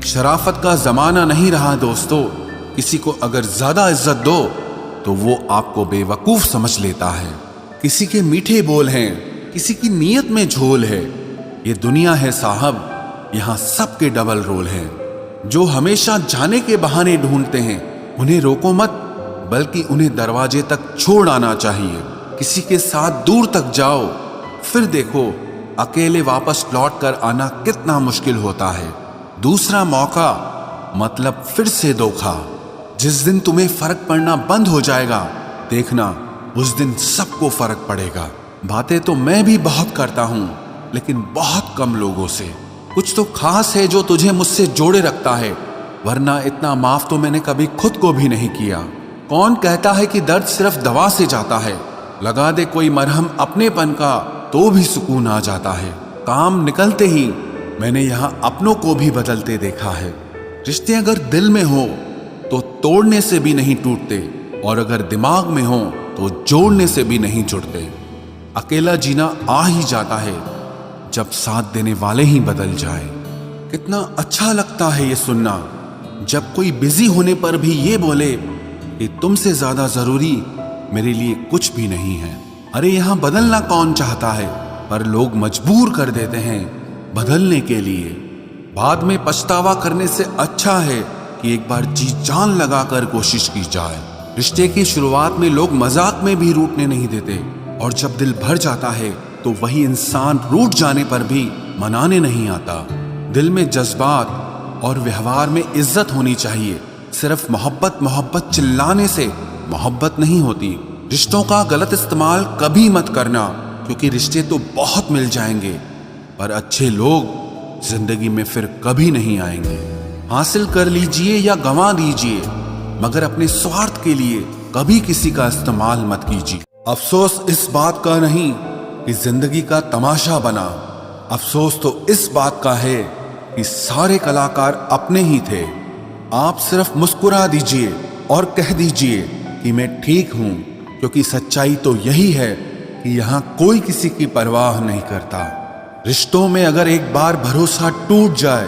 शराफत का जमाना नहीं रहा दोस्तों। किसी को अगर ज्यादा इज्जत दो तो वो आपको बेवकूफ समझ लेता है। किसी के मीठे बोल हैं, किसी की नीयत में झोल है। ये दुनिया है साहब, यहाँ सबके डबल रोल हैं। जो हमेशा जाने के बहाने ढूंढते हैं उन्हें रोको मत, बल्कि उन्हें दरवाजे तक छोड़ आना चाहिए। किसी के साथ दूर तक जाओ, फिर देखो अकेले वापस लौट कर आना कितना मुश्किल होता है। दूसरा मौका मतलब फिर से धोखा। जिस दिन तुम्हें फर्क पड़ना बंद हो जाएगा, देखना उस दिन सबको फर्क पड़ेगा। बातें तो मैं भी बहुत करता हूं, लेकिन बहुत कम लोगों से। कुछ तो खास है जो तुझे मुझसे जोड़े रखता है, वरना इतना माफ तो मैंने कभी खुद को भी नहीं किया। कौन कहता है कि दर्द सिर्फ दवा से जाता है? लगा दे कोई मरहम अपनेपन का तो भी सुकून आ जाता है। काम निकलते ही मैंने यहाँ अपनों को भी बदलते देखा है। रिश्ते अगर दिल में हो तो तोड़ने से भी नहीं टूटते, और अगर दिमाग में हो तो जोड़ने से भी नहीं जुड़ते। अकेला जीना आ ही जाता है जब साथ देने वाले ही बदल जाए। कितना अच्छा लगता है ये सुनना, जब कोई बिजी होने पर भी ये बोले कि तुमसे ज्यादा जरूरी मेरे लिए कुछ भी नहीं है। अरे यहाँ बदलना कौन चाहता है, पर लोग मजबूर कर देते हैं बदलने के लिए। बाद में पछतावा करने से अच्छा है कि एक बार जी जान लगाकर कोशिश की जाए। रिश्ते की शुरुआत में लोग मजाक में भी रूठने नहीं देते, और जब दिल भर जाता है तो वही इंसान रूठ जाने पर भी मनाने नहीं आता। दिल में जज्बात और व्यवहार में इज्जत होनी चाहिए। सिर्फ मोहब्बत मोहब्बत चिल्लाने से मोहब्बत नहीं होती। रिश्तों का गलत इस्तेमाल कभी मत करना, क्योंकि रिश्ते तो बहुत मिल जाएंगे, पर अच्छे लोग जिंदगी में फिर कभी नहीं आएंगे। हासिल कर लीजिए या गंवा दीजिए, मगर अपने स्वार्थ के लिए कभी किसी का इस्तेमाल मत कीजिए। अफसोस इस बात का नहीं कि जिंदगी का तमाशा बना, अफसोस तो इस बात का है कि सारे कलाकार अपने ही थे। आप सिर्फ मुस्कुरा दीजिए और कह दीजिए कि मैं ठीक हूं, क्योंकि सच्चाई तो यही है कि यहाँ कोई किसी की परवाह नहीं करता। रिश्तों में अगर एक बार भरोसा टूट जाए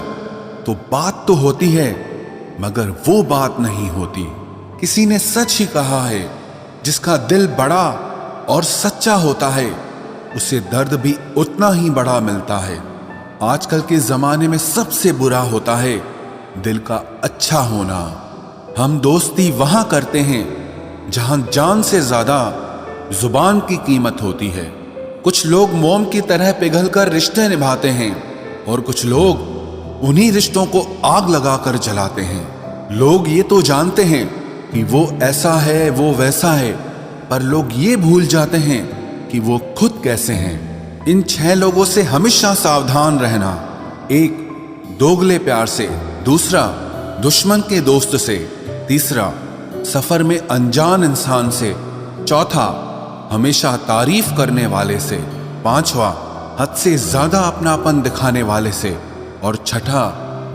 तो बात तो होती है, मगर वो बात नहीं होती। किसी ने सच ही कहा है, जिसका दिल बड़ा और सच्चा होता है उसे दर्द भी उतना ही बड़ा मिलता है। आजकल के जमाने में सबसे बुरा होता है दिल का अच्छा होना। हम दोस्ती वहां करते हैं जहां जान से ज्यादा जुबान की कीमत होती है। कुछ लोग मोम की तरह पिघलकर रिश्ते निभाते हैं, और कुछ लोग उन्हीं रिश्तों को आग लगाकर जलाते हैं। लोग ये तो जानते हैं कि वो ऐसा है वो वैसा है, पर लोग ये भूल जाते हैं कि वो खुद कैसे हैं। इन 6 लोगों से हमेशा सावधान रहना। 1 दोगले प्यार से, दूसरा दुश्मन के दोस्त से, तीसरा सफर में अनजान इंसान से, चौथा हमेशा तारीफ करने वाले से, पांचवा हद से ज्यादा अपनापन दिखाने वाले से, और छठा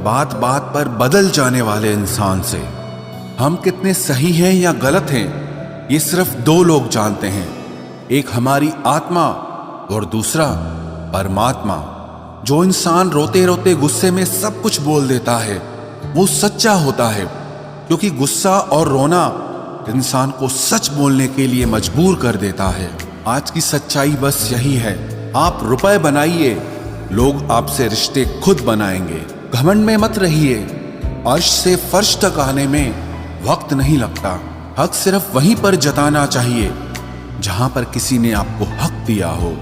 बात बात पर बदल जाने वाले इंसान से। हम कितने सही हैं या गलत हैं ये सिर्फ 2 लोग जानते हैं, एक हमारी आत्मा और दूसरा परमात्मा। जो इंसान रोते रोते गुस्से में सब कुछ बोल देता है वो सच्चा होता है, क्योंकि गुस्सा और रोना इंसान को सच बोलने के लिए मजबूर कर देता है। आज की सच्चाई बस यही है, आप रुपए बनाइए, लोग आपसे रिश्ते खुद बनाएंगे। घमंड में मत रहिए, अर्श से फर्श तक आने में वक्त नहीं लगता। हक सिर्फ वहीं पर जताना चाहिए जहां पर किसी ने आपको हक दिया हो।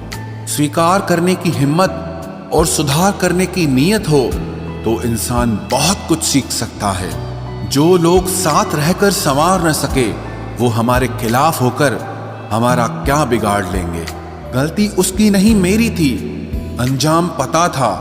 स्वीकार करने की हिम्मत और सुधार करने की नीयत हो तो इंसान बहुत कुछ सीख सकता है। जो लोग साथ रहकर संवार न सके वो हमारे खिलाफ होकर हमारा क्या बिगाड़ लेंगे। गलती उसकी नहीं मेरी थी, अंजाम पता था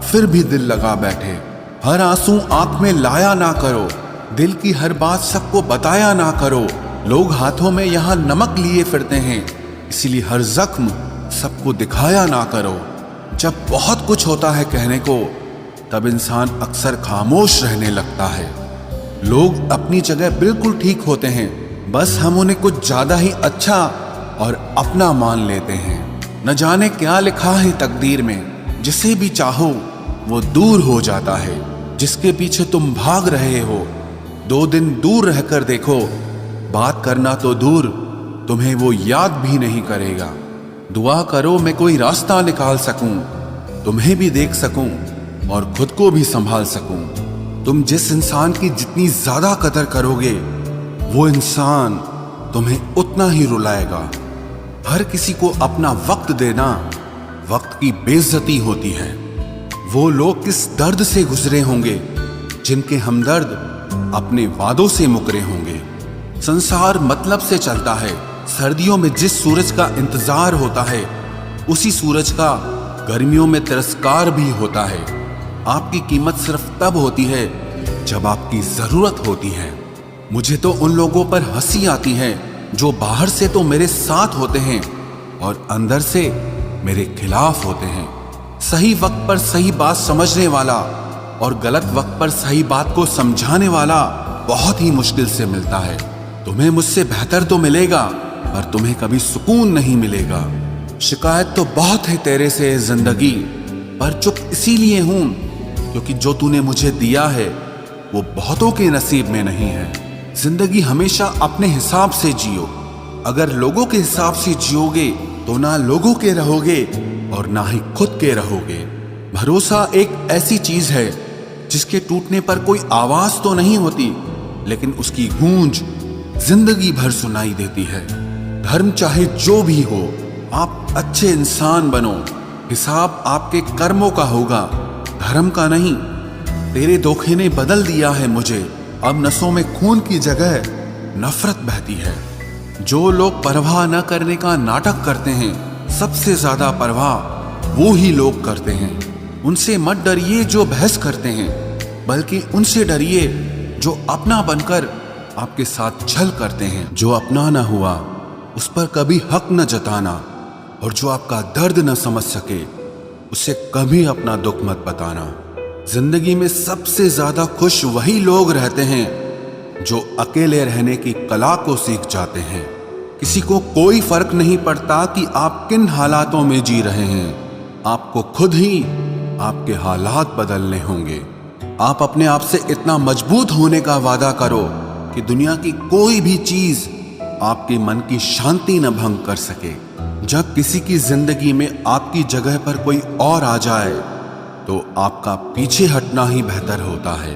फिर भी दिल लगा बैठे। हर आंसू आंख में लाया ना करो, दिल की हर बात सबको बताया ना करो। लोग हाथों में यहाँ नमक लिए फिरते हैं, इसीलिए हर जख्म सबको दिखाया ना करो। जब बहुत कुछ होता है कहने को, तब इंसान अक्सर खामोश रहने लगता है। लोग अपनी जगह बिल्कुल ठीक होते हैं, बस हम उन्हें कुछ ज्यादा ही अच्छा और अपना मान लेते हैं। न जाने क्या लिखा है तकदीर में, जिसे भी चाहो वो दूर हो जाता है। जिसके पीछे तुम भाग रहे हो 2 दिन दूर रहकर देखो, बात करना तो दूर, तुम्हें वो याद भी नहीं करेगा। दुआ करो मैं कोई रास्ता निकाल सकूं, तुम्हें भी देख सकूं और खुद को भी संभाल सकूं। तुम जिस इंसान की जितनी ज्यादा कदर करोगे, वो इंसान तुम्हें उतना ही रुलाएगा। हर किसी को अपना वक्त देना वक्त की बेइज्जती होती है। वो लोग किस दर्द से गुजरे होंगे जिनके हमदर्द अपने वादों से मुकरे होंगे। संसार मतलब से चलता है। सर्दियों में जिस सूरज का इंतजार होता है, उसी सूरज का गर्मियों में तिरस्कार भी होता है। आपकी कीमत सिर्फ तब होती है जब आपकी जरूरत होती है। मुझे तो उन लोगों पर हंसी आती है जो बाहर से तो मेरे साथ होते हैं और अंदर से मेरे खिलाफ होते हैं। सही वक्त पर सही बात समझने वाला और गलत वक्त पर सही बात को समझाने वाला बहुत ही मुश्किल से मिलता है। तुम्हें मुझसे बेहतर तो मिलेगा, पर तुम्हें कभी सुकून नहीं मिलेगा। शिकायत तो बहुत है तेरे से जिंदगी, पर चुप इसीलिए हूं क्योंकि जो तूने मुझे दिया है वो बहुतों के नसीब में नहीं है। जिंदगी हमेशा अपने हिसाब से जियो। अगर लोगों के हिसाब से जियोगे तो ना लोगों के रहोगे और ना ही खुद के रहोगे। भरोसा एक ऐसी चीज है जिसके टूटने पर कोई आवाज तो नहीं होती, लेकिन उसकी गूंज जिंदगी भर सुनाई देती है। धर्म चाहे जो भी हो, आप अच्छे इंसान बनो। हिसाब आपके कर्मों का होगा, धर्म का नहीं। तेरे धोखे ने बदल दिया है मुझे। अब नसों में खून की जगह नफरत बहती है। जो लोग परवाह न करने का नाटक करते हैं, सबसे ज्यादा परवाह वो ही लोग करते हैं। उनसे मत डरिए जो बहस करते हैं, बल्कि उनसे डरिए जो अपना बनकर आपके साथ छल करते हैं। जो अपना ना हुआ उस पर कभी हक न जताना, और जो आपका दर्द न समझ सके उसे कभी अपना दुख मत बताना। जिंदगी में सबसे ज्यादा खुश वही लोग रहते हैं जो अकेले रहने की कला को सीख जाते हैं। किसी को कोई फर्क नहीं पड़ता कि आप किन हालातों में जी रहे हैं। आपको खुद ही आपके हालात बदलने होंगे। आप अपने आप से इतना मजबूत होने का वादा करो कि दुनिया की कोई भी चीज आपके मन की शांति न भंग कर सके। जब किसी की जिंदगी में आपकी जगह पर कोई और आ जाए तो आपका पीछे हटना ही बेहतर होता है।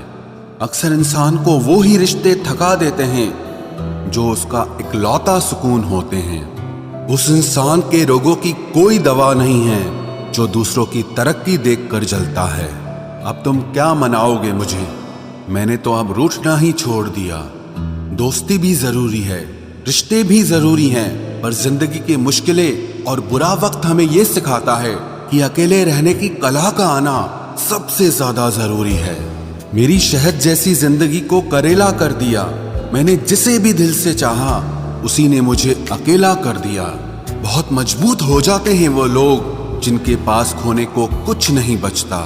अक्सर इंसान को वो ही रिश्ते थका देते हैं जो उसका इकलौता सुकून होते हैं। उस इंसान के रोगों की कोई दवा नहीं है जो दूसरों की तरक्की देखकर जलता है। अब तुम क्या मनाओगे मुझे? मैंने तो अब रूठना ही छोड़ दिया। दोस्ती भी जरूरी है, रिश्ते भी जरूरी हैं, पर जिंदगी के मुश्किलें और बुरा वक्त हमें ये सिखाता है कि अकेले रहने की कला का आना सबसे ज्यादा जरूरी है। मेरी शहद जैसी जिंदगी को करेला कर दिया। मैंने जिसे भी दिल से चाहा उसी ने मुझे अकेला कर दिया। बहुत मजबूत हो जाते हैं वो लोग जिनके पास खोने को कुछ नहीं बचता।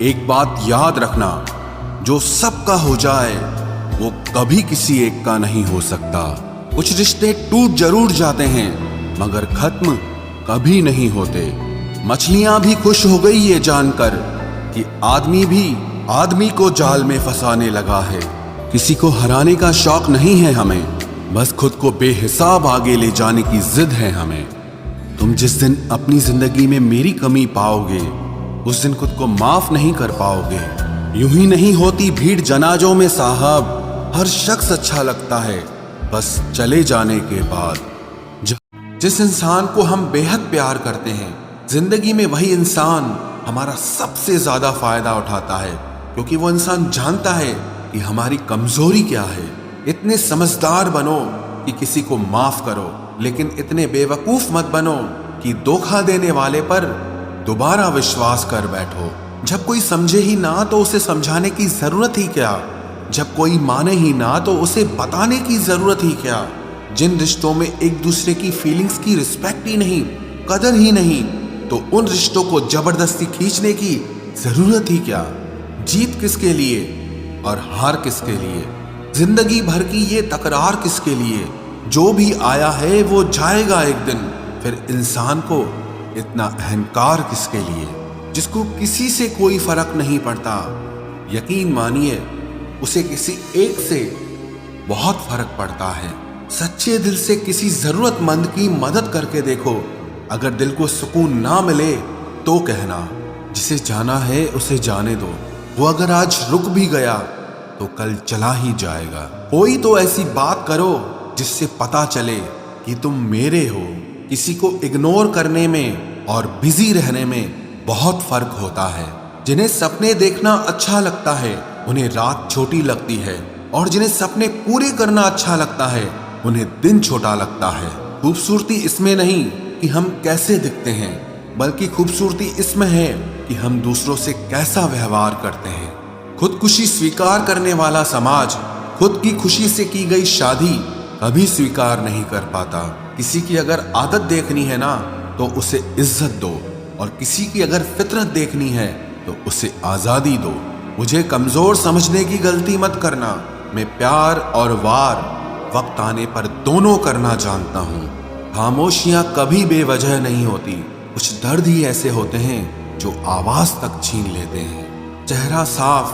एक बात याद रखना, जो सबका हो जाए वो कभी किसी एक का नहीं हो सकता। कुछ रिश्ते टूट जरूर जाते हैं मगर खत्म कभी नहीं होते। मछलियां भी खुश हो गई ये जानकर कि आदमी भी आदमी को जाल में फंसाने लगा है। किसी को हराने का शौक नहीं है हमें, बस खुद को बेहिसाब आगे ले जाने की जिद है हमें। तुम जिस दिन अपनी जिंदगी में मेरी कमी पाओगे उस दिन खुद को माफ नहीं कर पाओगे। यूं ही नहीं होती भीड़ जनाजों में साहब, हर शख्स अच्छा लगता है बस चले जाने के बाद। जिस इंसान को हम बेहद प्यार करते हैं, जिंदगी में वही इंसान हमारा सबसे ज्यादा फायदा उठाता है, क्योंकि वो इंसान जानता है कि हमारी कमजोरी क्या है। इतने समझदार बनो कि किसी को माफ करो, लेकिन इतने बेवकूफ मत बनो कि धोखा देने वाले पर दोबारा विश्वास कर बैठो। जब कोई समझे ही ना तो उसे समझाने की जरूरत ही क्या? जब कोई माने ही ना तो उसे बताने की जरूरत ही क्या? जिन रिश्तों में एक दूसरे की फीलिंग्स की रिस्पेक्ट ही नहीं, कदर ही नहीं, तो उन रिश्तों को जबरदस्ती खींचने की जरूरत ही क्या? जीत किसके लिए और हार किसके लिए? जिंदगी भर की ये तकरार किसके लिए? जो भी आया है वो जाएगा एक दिन। फिर इंसान को इतना अहंकार किसके लिए? जिसको किसी से कोई फर्क नहीं पड़ता, यकीन मानिए उसे किसी एक से बहुत फर्क पड़ता है। सच्चे दिल से किसी जरूरतमंद की मदद करके देखो। अगर दिल को सुकून ना मिले तो कहना, जिसे जाना है उसे जाने दो। वो अगर आज रुक भी गया तो कल चला ही जाएगा। कोई तो ऐसी बात करो जिससे पता चले कि तुम मेरे हो। किसी को इग्नोर करने में और बिजी रहने में बहुत फर्क होता है। जिन्हें सपने देखना अच्छा लगता है उन्हें रात छोटी लगती है, और जिन्हें सपने पूरे करना अच्छा लगता है उन्हें दिन छोटा लगता है। खूबसूरती इसमें नहीं कि हम कैसे दिखते हैं, बल्कि खूबसूरती इसमें है कि हम दूसरों से कैसा व्यवहार करते हैं। खुदकुशी स्वीकार करने वाला समाज खुद की खुशी से की गई शादी कभी स्वीकार नहीं कर पाता। किसी की अगर आदत देखनी है ना तो उसे इज्जत दो, और किसी की अगर फितरत देखनी है तो उसे आजादी दो। मुझे कमजोर समझने की गलती मत करना। मैं प्यार और वार वक्त आने पर दोनों करना जानता हूँ। खामोशियां कभी बेवजह नहीं होती। कुछ दर्द ही ऐसे होते हैं जो आवाज तक छीन लेते हैं। चेहरा साफ,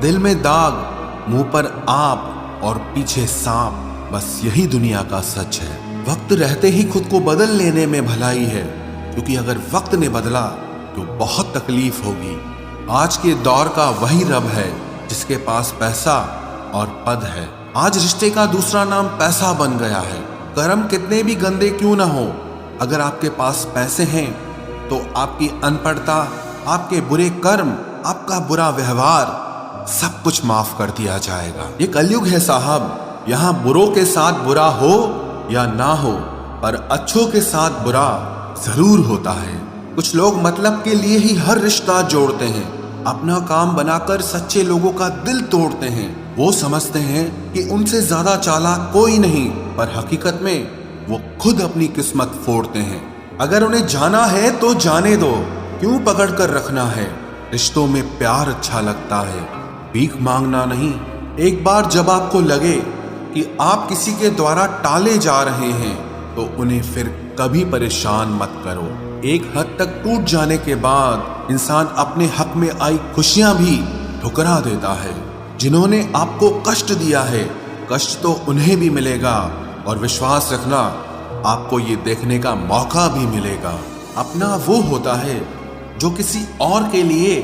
दिल में दाग, मुंह पर आप और पीछे सांप, बस यही दुनिया का सच है। वक्त रहते ही खुद को बदल लेने में भलाई है, क्योंकि अगर वक्त ने बदला तो बहुत तकलीफ होगी। आज के दौर का वही रब है जिसके पास पैसा और पद है। आज रिश्ते का दूसरा नाम पैसा बन गया है। कर्म कितने भी गंदे क्यों ना हो, अगर आपके पास पैसे हैं तो आपकी अनपढ़ता, आपके बुरे कर्म, आपका बुरा व्यवहार सब कुछ माफ कर दिया जाएगा। ये कलयुग है साहब। यहाँ बुरों के साथ बुरा हो या ना हो, पर अच्छों के साथ बुरा जरूर होता है। कुछ लोग मतलब के लिए ही हर रिश्ता जोड़ते हैं, अपना काम बनाकर सच्चे लोगों का दिल तोड़ते हैं। वो समझते हैं कि उनसे ज्यादा चालाक कोई नहीं, पर हकीकत में वो खुद अपनी किस्मत फोड़ते हैं। अगर उन्हें जाना है तो जाने दो, क्यों पकड़ कर रखना है। रिश्तों में प्यार अच्छा लगता है, भीख मांगना नहीं। एक बार जब आपको लगे कि आप किसी के द्वारा टाले जा रहे हैं तो उन्हें फिर कभी परेशान मत करो। एक हद तक टूट जाने के बाद इंसान अपने हक में आई खुशियां भी ठुकरा देता है। जिन्होंने आपको कष्ट दिया है, कष्ट तो उन्हें भी मिलेगा, और विश्वास रखना आपको ये देखने का मौका भी मिलेगा। अपना वो होता है जो किसी और के लिए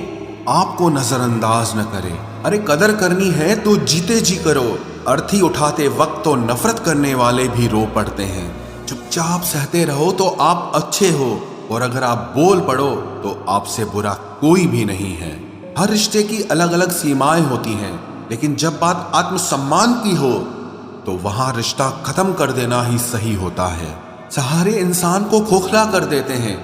आपको नजरअंदाज न करे। अरे कदर करनी है तो जीते जी करो। अर्थी उठाते वक्त तो नफरत करने वाले भी रो पड़ते हैं। चुपचाप सहते रहो तो आप अच्छे हो, और अगर आप बोल पड़ो तो आपसे बुरा कोई भी नहीं है। हर रिश्ते की अलग अलग सीमाएं होती हैं, लेकिन जब बात आत्मसम्मान की हो तो वहां रिश्ता खत्म कर देना ही सही होता है। सहारे इंसान को खोखला कर देते हैं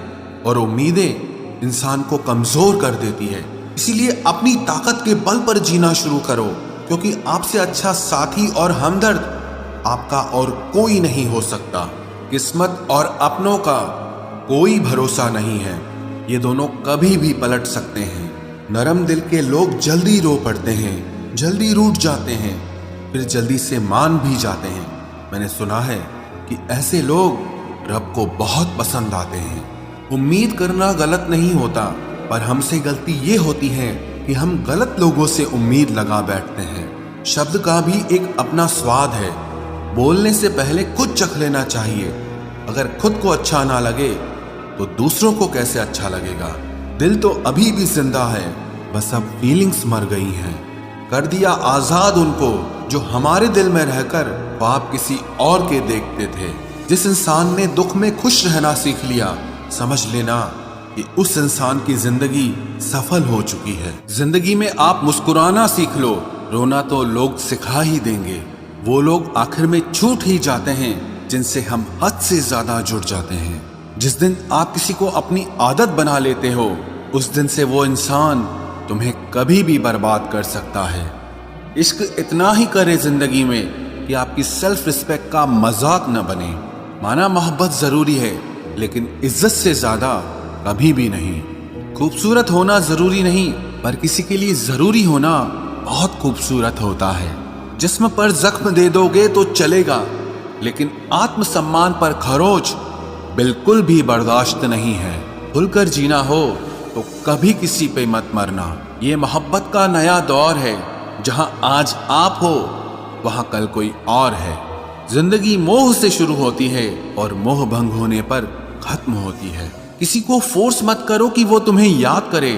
और उम्मीदें इंसान को कमजोर कर देती है। इसीलिए अपनी ताकत के बल पर जीना शुरू करो, क्योंकि आपसे अच्छा साथी और हमदर्द आपका और कोई नहीं हो सकता। किस्मत और अपनों का कोई भरोसा नहीं है, ये दोनों कभी भी पलट सकते हैं। नरम दिल के लोग जल्दी रो पड़ते हैं, जल्दी रूठ जाते हैं, फिर जल्दी से मान भी जाते हैं। मैंने सुना है कि ऐसे लोग रब को बहुत पसंद आते हैं। उम्मीद करना गलत नहीं होता, पर हमसे गलती ये होती है कि हम गलत लोगों से उम्मीद लगा बैठते हैं। शब्द का भी एक अपना स्वाद है। बोलने से पहले खुद चख लेना चाहिए। अगर खुद को अच्छा ना लगे तो दूसरों को कैसे अच्छा लगेगा। दिल तो अभी भी जिंदा है, बस अब फीलिंग्स मर गई हैं। कर दिया आजाद उनको जो हमारे दिल में रहकर ख्वाब किसी और के देखते थे। जिस इंसान ने दुख में खुश रहना सीख लिया, समझ लेना कि उस इंसान की जिंदगी सफल हो चुकी है। जिंदगी में आप मुस्कुराना सीख लो, रोना तो लोग सिखा ही देंगे। वो लोग आखिर में छूट ही जाते हैं जिनसे हम हद से ज्यादा जुड़ जाते हैं। जिस दिन आप किसी को अपनी आदत बना लेते हो, उस दिन से वो इंसान तुम्हें कभी भी बर्बाद कर सकता है। इश्क इतना ही करे जिंदगी में कि आपकी सेल्फ रिस्पेक्ट का मजाक न बने। माना मोहब्बत जरूरी है, लेकिन इज्जत से ज्यादा कभी भी नहीं। खूबसूरत होना जरूरी नहीं, पर किसी के लिए जरूरी होना बहुत खूबसूरत होता है। जिस्म पर जख्म दे दोगे तो चलेगा, लेकिन आत्मसम्मान पर खरोच बिल्कुल भी बर्दाश्त नहीं है। खुलकर जीना हो तो कभी किसी पे मत मरना। ये मोहब्बत का नया दौर है, जहां आज आप हो वहां कल कोई और है। जिंदगी मोह से शुरू होती है और मोह भंग होने पर खत्म होती है। किसी को फोर्स मत करो कि वो तुम्हें याद करे।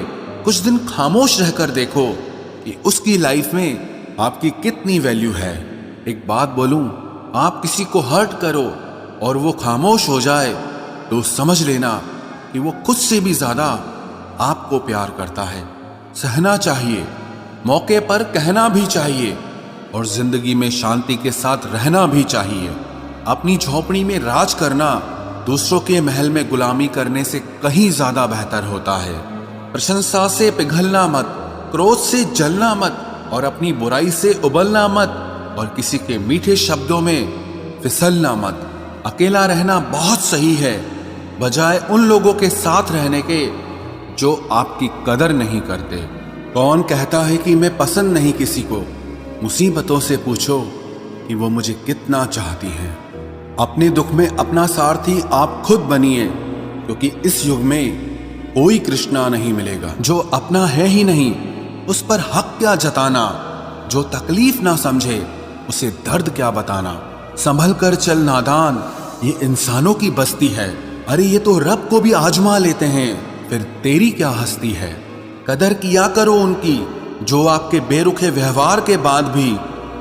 कुछ दिन खामोश रहकर देखो कि उसकी लाइफ में आपकी कितनी वैल्यू है। एक बात बोलूं, आप किसी को हर्ट करो और वो खामोश हो जाए तो समझ लेना कि वो खुद से भी ज्यादा आपको प्यार करता है। सहना चाहिए, मौके पर कहना भी चाहिए और जिंदगी में शांति के साथ रहना भी चाहिए। अपनी झोपड़ी में राज करना दूसरों के महल में गुलामी करने से कहीं ज्यादा बेहतर होता है। प्रशंसा से पिघलना मत, क्रोध से जलना मत और अपनी बुराई से उबलना मत और किसी के मीठे शब्दों में फिसलना मत। अकेला रहना बहुत सही है, बजाय उन लोगों के साथ रहने के जो आपकी कदर नहीं करते। कौन कहता है कि मैं पसंद नहीं किसी को? मुसीबतों से पूछो कि वो मुझे कितना चाहती हैं। अपने दुख में अपना सारथी आप खुद बनिए, क्योंकि इस युग में कोई कृष्णा नहीं मिलेगा। जो अपना है ही नहीं उस पर हक क्या जताना, जो तकलीफ ना समझे उसे दर्द क्या बताना। संभल कर चल नादान, ये इंसानों की बस्ती है। अरे ये तो रब को भी आजमा लेते हैं, फिर तेरी क्या हस्ती है। कदर किया करो उनकी जो आपके बेरुखे व्यवहार के बाद भी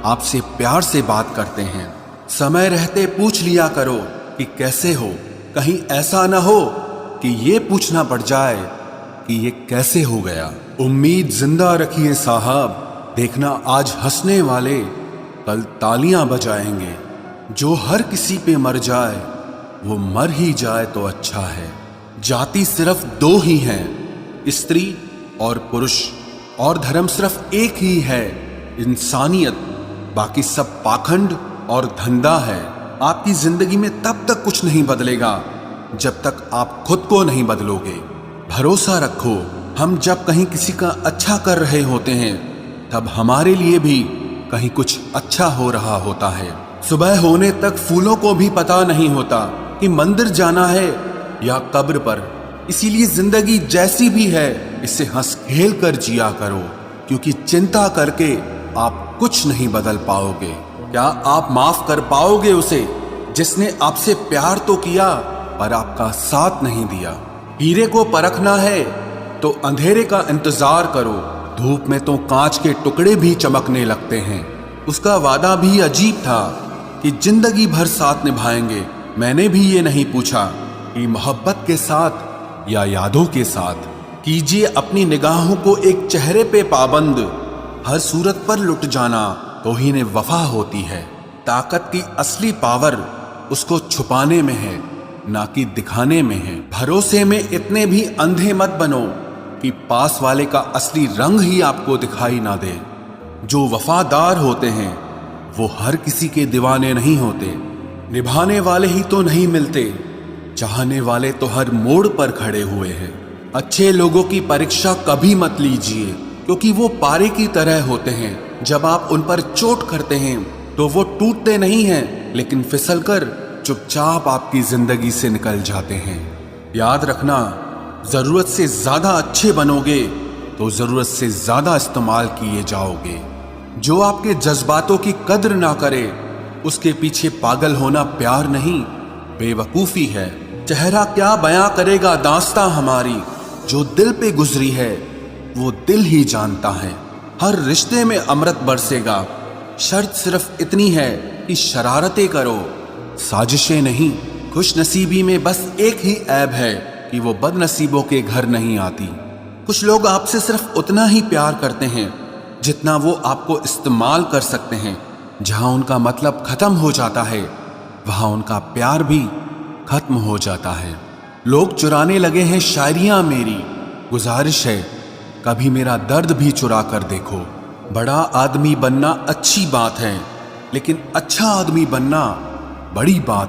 आपसे प्यार से बात करते हैं। समय रहते पूछ लिया करो कि कैसे हो, कहीं ऐसा न हो कि ये पूछना पड़ जाए कि ये कैसे हो गया। उम्मीद जिंदा रखिए साहब, देखना आज हंसने वाले कल तालियां बजाएंगे। जो हर किसी पे मर जाए वो मर ही जाए तो अच्छा है। जाति सिर्फ दो ही हैं, स्त्री और पुरुष, और धर्म सिर्फ एक ही है, इंसानियत। बाकी सब पाखंड और धंधा है। आपकी जिंदगी में तब तक कुछ नहीं बदलेगा जब तक आप खुद को नहीं बदलोगे। भरोसा रखो, हम जब कहीं किसी का अच्छा कर रहे होते हैं तब हमारे लिए भी कहीं कुछ अच्छा हो रहा होता है। सुबह होने तक फूलों को भी पता नहीं होता कि मंदिर जाना है या कब्र पर। इसीलिए जिंदगी जैसी भी है इसे हंस खेल कर जिया करो, क्योंकि चिंता करके आप कुछ नहीं बदल पाओगे। क्या आप माफ कर पाओगे उसे जिसने आपसे प्यार तो किया पर आपका साथ नहीं दिया? हीरे को परखना है तो अंधेरे का इंतजार करो। धूप में तो कांच के टुकड़े भी चमकने लगते हैं। उसका वादा भी अजीब था कि जिंदगी भर साथ निभाएंगे। मैंने भी ये नहीं पूछा कि मोहब्बत के साथ या यादों के साथ। कीजिए अपनी निगाहों को एक चेहरे पे पाबंद, हर सूरत पर लुट जाना तो ही ने वफा होती है। ताकत की असली पावर उसको छुपाने में है, ना कि दिखाने में है। भरोसे में इतने भी अंधे मत बनो कि पास वाले का असली रंग ही आपको दिखाई ना दे। जो वफादार होते हैं वो हर किसी के दीवाने नहीं होते। निभाने वाले ही तो नहीं मिलते, चाहने वाले तो हर मोड़ पर खड़े हुए हैं। अच्छे लोगों की परीक्षा कभी मत लीजिए, क्योंकि वो पारे की तरह होते हैं। जब आप उन पर चोट करते हैं तो वो टूटते नहीं हैं, लेकिन फिसलकर चुपचाप आपकी जिंदगी से निकल जाते हैं। याद रखना, जरूरत से ज्यादा अच्छे बनोगे तो जरूरत से ज्यादा इस्तेमाल किए जाओगे। जो आपके जज्बातों की कद्र ना करे उसके पीछे पागल होना प्यार नहीं, बेवकूफी है। चेहरा क्या बयां करेगा दास्तां हमारी, जो दिल पे गुजरी है वो दिल ही जानता है। हर रिश्ते में अमृत बरसेगा, शर्त सिर्फ इतनी है कि शरारतें करो, साजिशें नहीं। खुश नसीबी में बस एक ही ऐब है कि वो बदनसीबों के घर नहीं आती। कुछ लोग आपसे सिर्फ उतना ही प्यार करते हैं जितना वो आपको इस्तेमाल कर सकते हैं। जहां उनका मतलब खत्म हो जाता है वहां उनका प्यार भी खत्म हो जाता है। लोग चुराने लगे हैं शायरियां मेरी, गुजारिश है कभी मेरा दर्द भी चुरा कर देखो। बड़ा आदमी बनना अच्छी बात है, लेकिन अच्छा आदमी बनना बड़ी बात